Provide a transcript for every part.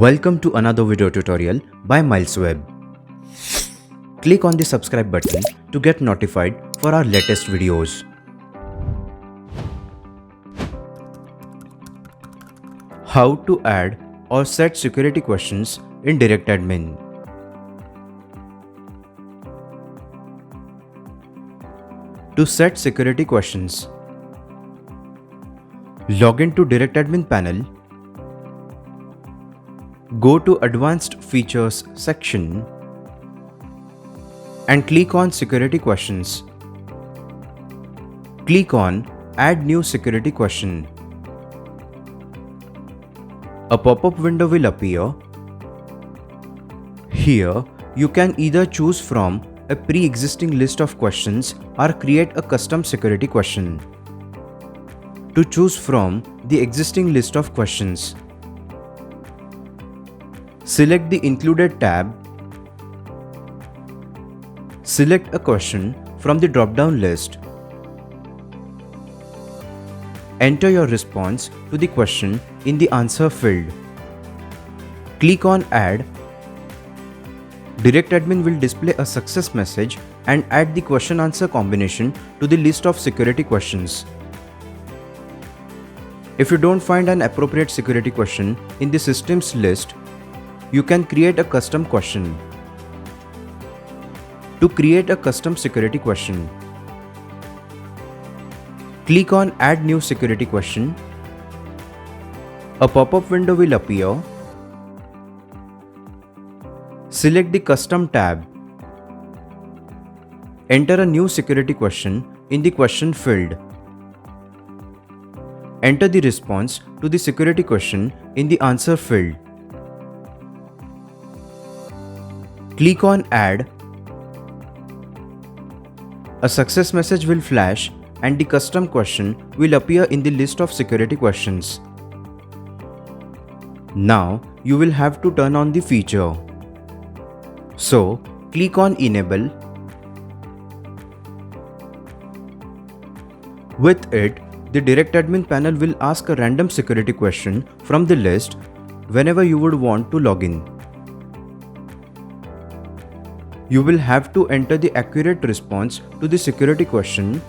Welcome to another video tutorial by MilesWeb. Click on the subscribe button to get notified for our latest videos. How to add or set security questions in DirectAdmin. To set security questions, log into DirectAdmin panel. Go to Advanced Features section and click on Security Questions. Click on Add New Security Question. A pop-up window will appear. Here, you can either choose from a pre-existing list of questions or create a custom security question. To choose from the existing list of questions, select the Included tab. Select a question from the drop-down list. Enter your response to the question in the answer field. Click on Add. DirectAdmin will display a success message and add the question-answer combination to the list of security questions. If you don't find an appropriate security question in the system's list, you can create a custom question. To create a custom security question, click on Add New Security Question. A pop-up window will appear. Select the Custom tab. Enter a new security question in the question field. Enter the response to the security question in the answer field. Click on Add. A success message will flash and the custom question will appear in the list of security questions. Now you will have to turn on the feature. So click on Enable. With it, the DirectAdmin panel will ask a random security question from the list whenever you would want to log in. You will have to enter the accurate response to the security question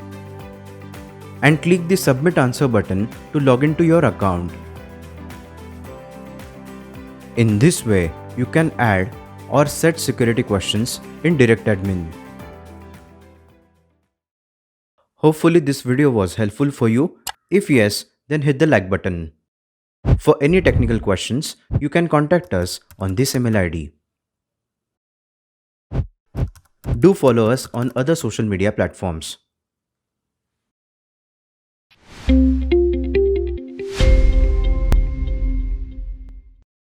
and click the Submit Answer button to log into your account. In this way, you can add or set security questions in DirectAdmin. Hopefully this video was helpful for you. If yes, then hit the like button. For any technical questions, you can contact us on this email ID. Do follow us on other social media platforms.